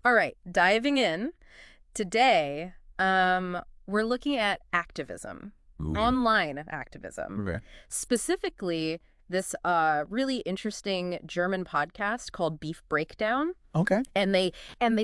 All right, diving in. Today, we're looking at activism, Ooh. online activism. Okay. Specifically, this really interesting German podcast called BeefBreakDown. Okay. And they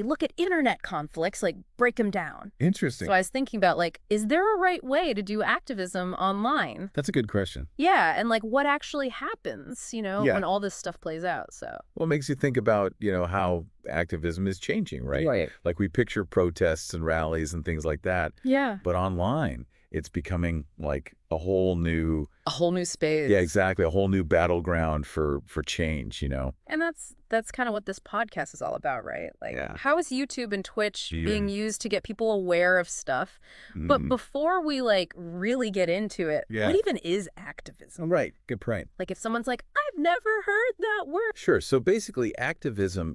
look at internet conflicts, like break them down. Interesting. So I was thinking about, like, is there a right way to do activism online? That's a good question. Yeah, and like what actually happens, Yeah. when all this stuff plays out. So Well, it makes you think about, how activism is changing, right? Right. Like we picture protests and rallies and things like that. yeah, But online, it's becoming like a whole new, a whole new space. yeah, exactly, a whole new battleground for change, And that's kind of what this podcast is all about, right? Like, Yeah. how is YouTube and Twitch Yeah. being used to get people aware of stuff? But Mm. before we like really get into it, Yeah. what even is activism? Right. Good point. Like, if someone's like, I've never heard that word. Sure. So basically, activism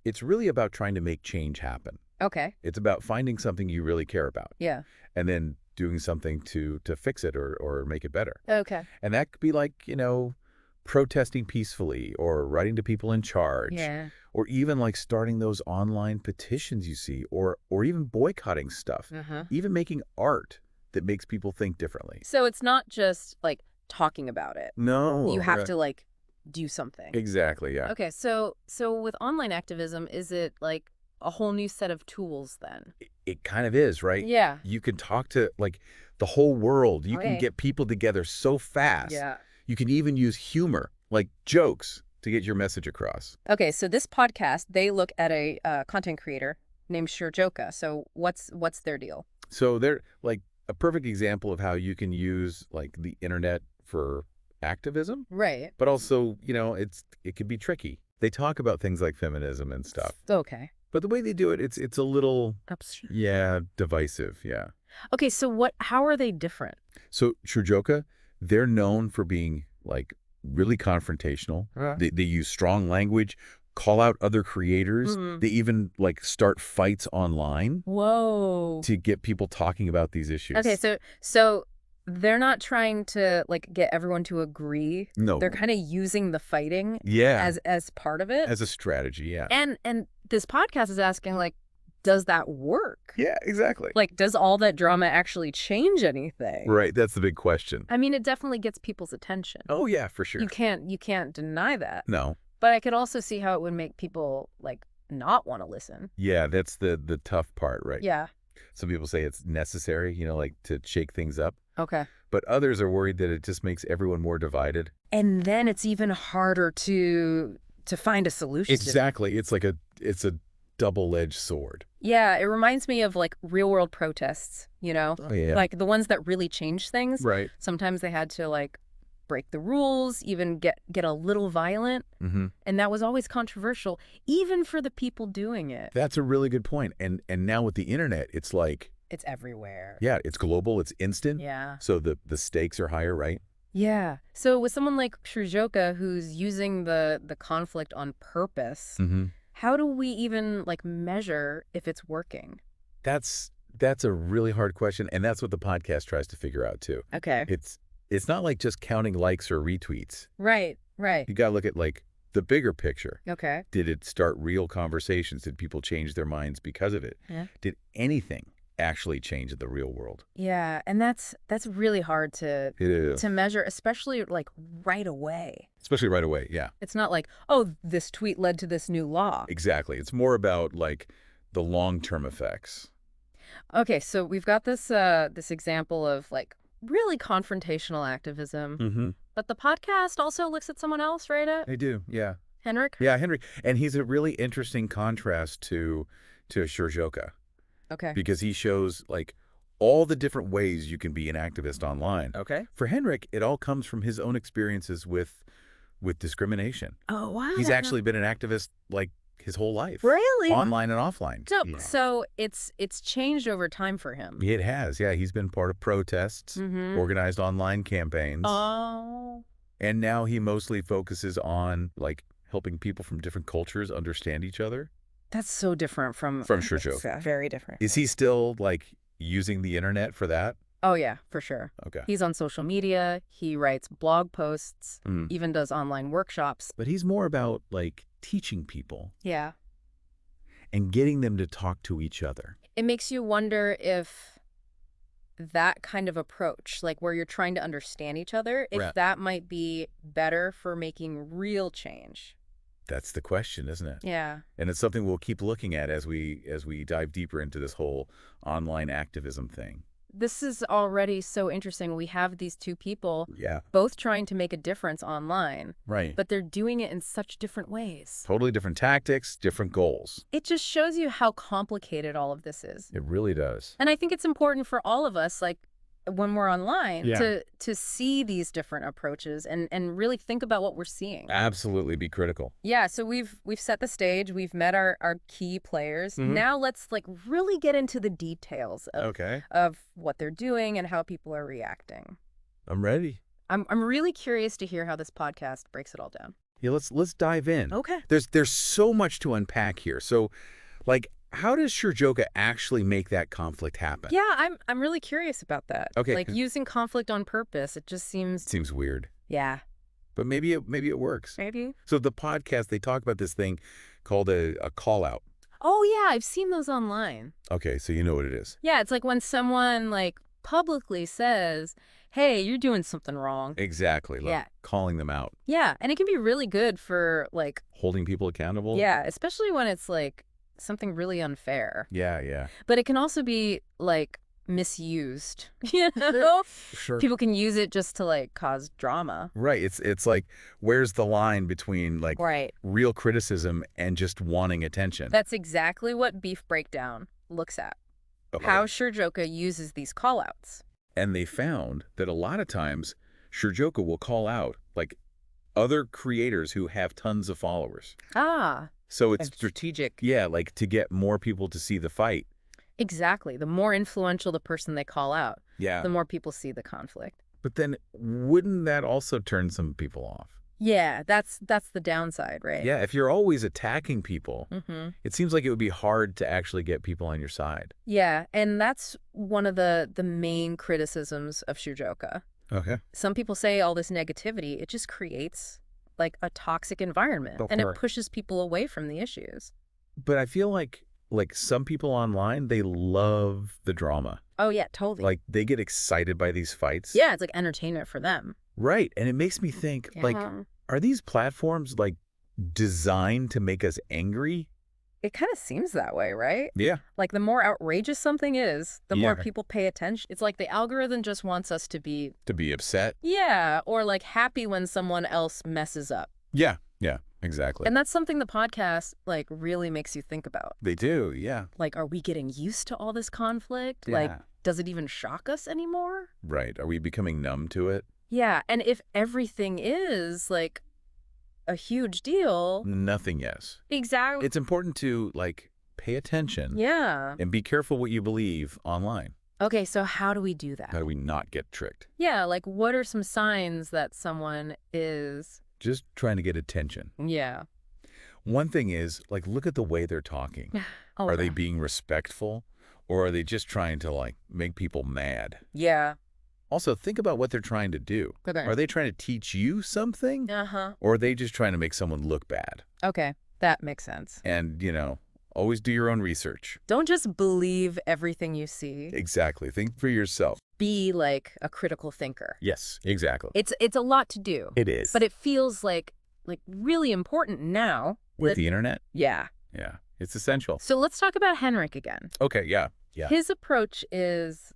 it's really about trying to make change happen. Okay. It's about finding something you really care about Yeah. and then doing something to fix it or make it better. Okay. And that could be like, protesting peacefully or writing to people in charge. Yeah. Or even like starting those online petitions you see or even boycotting stuff. Uh-huh. Even making art that makes people think differently. So it's not just like talking about it. No. You have to like do something. Exactly, yeah. Okay, so with online activism, is it like a whole new set of tools then? It kind of is, right? Yeah. You can talk to like the whole world. You can Okay. get people together so fast. Yeah. You can even use humor, like jokes, to get your message across. Okay, so this podcast, they look at a content creator named Shurjoka. So what's their deal? So they're like a perfect example of how you can use like the internet for activism, Right. but also, it can be tricky. They talk about things like feminism and stuff, Okay. but the way they do it, it's a little, Upstream. yeah, divisive, yeah. Okay, so how are they different? So Shurjoka, they're known for being like really confrontational. They use strong language, call out other creators. Mhm. They even like start fights online Whoa. to get people talking about these issues. Okay, so they're not trying to like get everyone to agree. No. They're kind of using the fighting Yeah. as part of it. As a strategy, yeah. And this podcast is asking, like, does that work? Yeah, exactly. Like, does all that drama actually change anything? Right, that's the big question. I mean, it definitely gets people's attention. Oh, yeah, for sure. You can't deny that. No. But I could also see how it would make people like not want to listen. Yeah, that's the tough part, right? Yeah. Some people say it's necessary, like to shake things up. Okay. But others are worried that it just makes everyone more divided. And then it's even harder to find a solution. Exactly. It's a double-edged sword. Yeah, it reminds me of like real world protests, Oh, yeah. like the ones that really change things. Right. Sometimes they had to like break the rules, even get a little violent. Mm-hmm. And that was always controversial, even for the people doing it. That's a really good point. And now with the internet, it's like, It's everywhere. yeah, it's global, it's instant. Yeah. So the stakes are higher, right? Yeah. So with someone like Shurjoka who's using the conflict on purpose, Mm-hmm. how do we even like measure if it's working? That's a really hard question, and that's what the podcast tries to figure out too. Okay. It's not like just counting likes or retweets. Right. You got to look at like the bigger picture. Okay. Did it start real conversations? Did people change their minds because of it? Yeah. Did anything actually change in the real world? Yeah, and that's really hard to It is. measure, especially like right away. Especially right away, yeah. It's not like, oh, this tweet led to this new law. Exactly. It's more about like the long-term effects. Okay, so we've got this example of like really confrontational activism, Mm-hmm. but the podcast also looks at someone else, right? They do, yeah. Henrik? Yeah, Henry. And he's a really interesting contrast to Shurjoka Okay. because he shows like all the different ways you can be an activist online. Okay. For Henrik, it all comes from his own experiences with discrimination. Oh, wow. He's actually been an activist like his whole life. Really? Online and offline. So it's changed over time for him. It has, yeah. He's been part of protests, Mm-hmm. organized online campaigns. Oh. And now he mostly focuses on like helping people from different cultures understand each other. That's so different from Shurjoka. Yeah, very different. Is he still like using the internet for that? Oh, yeah, for sure. Okay. He's on social media. He writes blog posts, Mm. even does online workshops. But he's more about like teaching people. Yeah. and getting them to talk to each other. It makes you wonder if that kind of approach, like where you're trying to understand each other, if that might be better for making real change. That's the question, isn't it? Yeah. And it's something we'll keep looking at as we dive deeper into this whole online activism thing. This is already so interesting. We have these two people both trying to make a difference online. Right. But they're doing it in such different ways. Totally different tactics, different goals. It just shows you how complicated all of this is. It really does. And I think it's important for all of us, like when we're online, to see these different approaches and really think about what we're seeing. Absolutely, be critical. Yeah, so we've set the stage, we've met our key players. Now let's like really get into the details of what they're doing and how people are reacting. I'm ready. I'm really curious to hear how this podcast breaks it all down. Yeah, let's dive in. Okay. There's so much to unpack here. So, like, how does Shurjoka actually make that conflict happen? Yeah, I'm really curious about that. Okay. Like using conflict on purpose, it just seems weird. Yeah. But maybe it works. Maybe. So the podcast, they talk about this thing called a call out. Oh yeah, I've seen those online. Okay, so you know what it is. Yeah, it's like when someone like publicly says, "Hey, you're doing something wrong." Exactly. Like calling them out. Yeah, and it can be really good for like holding people accountable. Yeah, especially when it's like something really unfair. Yeah. But it can also be like misused. You know? Sure. People can use it just to like cause drama. Right. It's like, where's the line between like real criticism and just wanting attention? That's exactly what Beef Breakdown looks at. How Shurjoka uses these call-outs. And they found that a lot of times Shurjoka will call out like other creators who have tons of followers. So it's strategic. Yeah, like to get more people to see the fight. Exactly. The more influential the person they call out, the more people see the conflict. But then wouldn't that also turn some people off? Yeah, that's the downside, right? Yeah, if you're always attacking people, it seems like it would be hard to actually get people on your side. Yeah, and that's one of the main criticisms of Shurjoka. Okay. Some people say all this negativity, it just creates like a toxic environment and it pushes people away from the issues. But I feel like some people online, they love the drama. Oh yeah, totally. Like they get excited by these fights. Yeah, it's like entertainment for them. Right. And it makes me think like, are these platforms like designed to make us angry? It kind of seems that way, right? Yeah. Like the more outrageous something is, the more people pay attention. It's like the algorithm just wants us to be upset. Yeah, or like happy when someone else messes up. Yeah, exactly. And that's something the podcast like really makes you think about. They do, yeah. Like, are we getting used to all this conflict? Yeah. Like, does it even shock us anymore? Right. Are we becoming numb to it? Yeah, and if everything is like a huge deal. Nothing is. Exactly. It's important to like pay attention. Yeah. And be careful what you believe online. Okay, so how do we do that? How do we not get tricked? Yeah, like what are some signs that someone is just trying to get attention? Yeah. One thing is like look at the way they're talking. Are they being respectful or are they just trying to like make people mad? Yeah. Also, think about what they're trying to do. Okay. Are they trying to teach you something? Or are they just trying to make someone look bad? Okay, that makes sense. And, always do your own research. Don't just believe everything you see. Exactly. Think for yourself. Be like a critical thinker. Yes, exactly. It's a lot to do. It is. But it feels like really important now. With the internet? Yeah. Yeah, it's essential. So let's talk about Henrik again. Okay, yeah. His approach is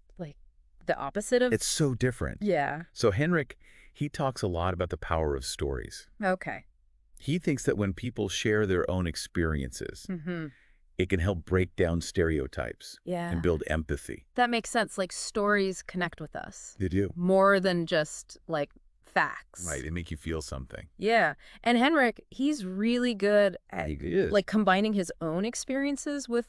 the opposite of... It's so different. Yeah. So Henrik, he talks a lot about the power of stories. Okay. He thinks that when people share their own experiences, it can help break down stereotypes and build empathy. That makes sense. Like stories connect with us. They do. More than just like facts. Right. They make you feel something. Yeah. And Henrik, he's really good at like combining his own experiences with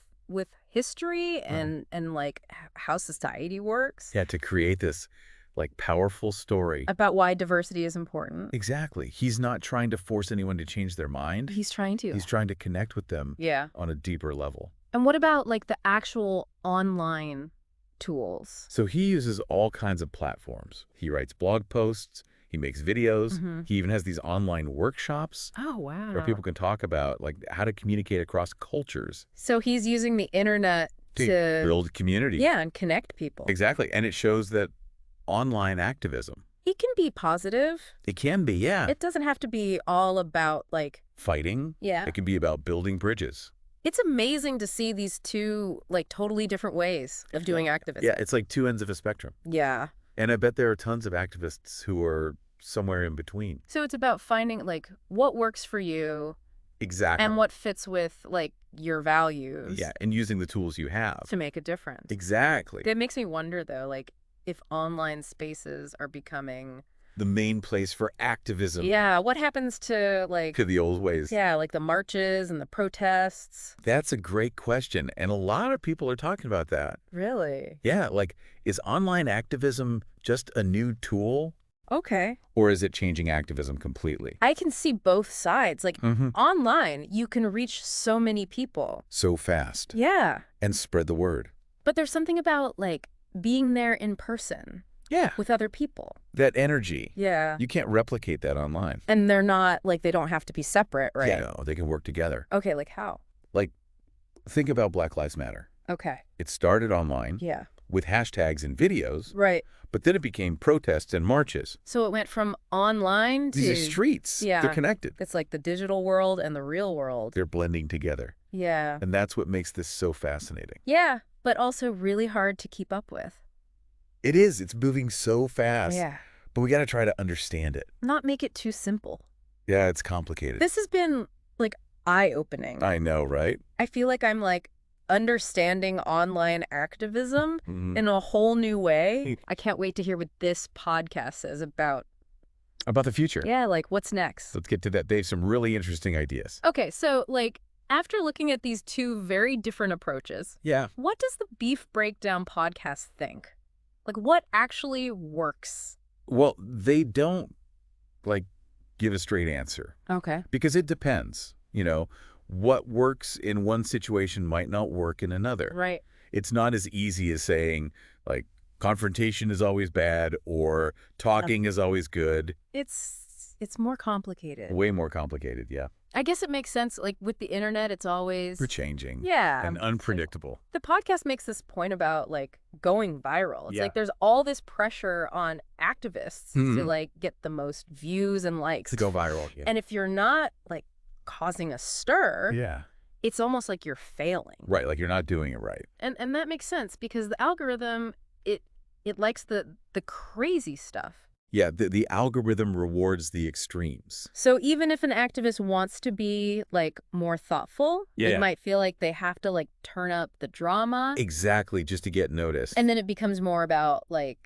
history and like how society works. Yeah, to create this like powerful story about why diversity is important. Exactly. He's not trying to force anyone to change their mind. He's trying to. He's trying to connect with them on a deeper level. And what about like the actual online tools? So he uses all kinds of platforms. He writes blog posts. He makes videos. Mm-hmm. He even has these online workshops. Oh, wow. Where people can talk about like how to communicate across cultures. So he's using the internet to build community. Yeah, and connect people. Exactly. And it shows that online activism. It can be positive. It can be, yeah. It doesn't have to be all about like fighting. Yeah. It can be about building bridges. It's amazing to see these two like totally different ways of doing activism. Yeah, it's like two ends of a spectrum. Yeah. And I bet there are tons of activists who are somewhere in between. So it's about finding like what works for you. Exactly. And what fits with like your values. Yeah, and using the tools you have. To make a difference. Exactly. That makes me wonder though, like if online spaces are becoming the main place for activism. Yeah, what happens to like to the old ways? Yeah, like the marches and the protests. That's a great question, and a lot of people are talking about that. Really? Yeah, like is online activism just a new tool? Okay. Or is it changing activism completely? I can see both sides. Like online, you can reach so many people. So fast. Yeah. And spread the word. But there's something about like being there in person. Yeah. With other people. That energy. Yeah. You can't replicate that online. And they're not, like, they don't have to be separate, right? Yeah, no, they can work together. Okay, like how? Like, think about Black Lives Matter. Okay. It started online. Yeah. With hashtags and videos. Right. But then it became protests and marches. So it went from online to... These are streets. Yeah. They're connected. It's like the digital world and the real world. They're blending together. Yeah. And that's what makes this so fascinating. Yeah, but also really hard to keep up with. It is. It's moving so fast. Yeah. But we got to try to understand it. Not make it too simple. Yeah, it's complicated. This has been, like, eye-opening. I know, right? I feel like I'm, like, understanding online activism in a whole new way. I can't wait to hear what this podcast says about the future. Yeah, like, what's next? Let's get to that. They have some really interesting ideas. Okay, so, like, after looking at these two very different approaches, yeah, what does the Beef Breakdown podcast think? Like, what actually works? Well, they don't, like, give a straight answer. Okay. Because it depends. You know, what works in one situation might not work in another. Right. It's not as easy as saying, like, confrontation is always bad or talking is always good. It's more complicated. Way more complicated, yeah. I guess it makes sense. Like, with the internet, it's always... We're changing. Yeah. And unpredictable. The podcast makes this point about, like, going viral. It's yeah. like there's all this pressure on activists to, like, get the most views and likes. To go viral, yeah. And if you're not, like, causing a stir, yeah, it's almost like you're failing. Right, like you're not doing it right. And that makes sense because the algorithm, it likes the crazy stuff. Yeah, the algorithm rewards the extremes. So even if an activist wants to be, like, more thoughtful, it might feel like they have to, like, turn up the drama. Exactly, just to get noticed. And then it becomes more about, like,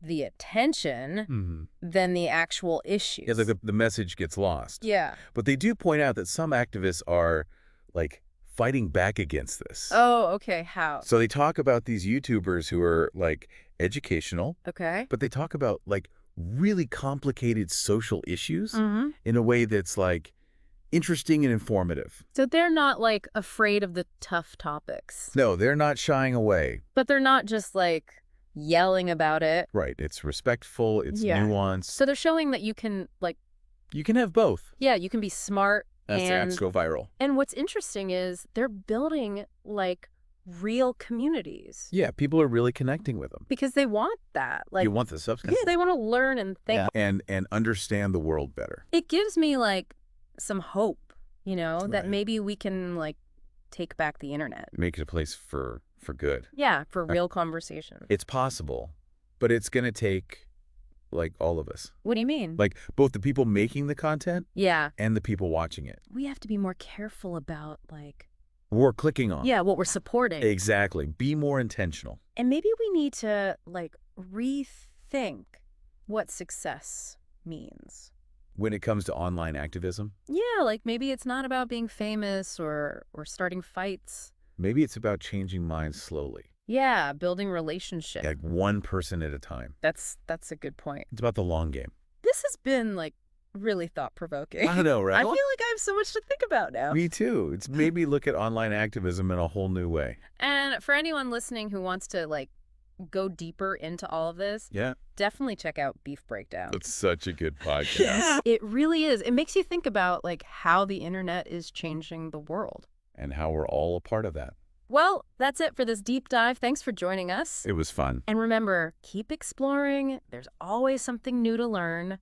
the attention than the actual issues. Yeah, like the message gets lost. Yeah. But they do point out that some activists are, like, fighting back against this. Oh, okay. How? So they talk about these YouTubers who are, like, educational. Okay. But they talk about, like, really complicated social issues in a way that's, like, interesting and informative. So they're not, like, afraid of the tough topics. No, they're not shying away. But they're not just, like, yelling about it. Right. It's respectful. It's nuanced. So they're showing that you can, like... You can have both. Yeah, you can be smart. That's go viral. And what's interesting is they're building, like, real communities. Yeah, people are really connecting with them. Because they want that. Like, you want the substance. Yeah, they want to learn and think. Yeah. And understand the world better. It gives me, like, some hope, you know, that maybe we can, like, take back the internet. Make it a place for good. Yeah, for real conversation. It's possible, but it's going to take, like, all of us. What do you mean? Like, both the people making the content and the people watching it. We have to be more careful about, like... We're clicking on. Yeah, what we're supporting. Exactly. Be more intentional. And maybe we need to, like, rethink what success means. When it comes to online activism? Yeah, like maybe it's not about being famous or starting fights. Maybe it's about changing minds slowly. Yeah, building relationships. Like one person at a time. That's a good point. It's about the long game. This has been, like, really thought-provoking. I know, right? I feel like I have so much to think about now. Me too. It's made me look at online activism in a whole new way. And for anyone listening who wants to, like, go deeper into all of this, definitely check out Beef Breakdown. That's such a good podcast. Yeah. It really is. It makes you think about like how the internet is changing the world. And how we're all a part of that. Well, that's it for this deep dive. Thanks for joining us. It was fun. And remember, keep exploring. There's always something new to learn.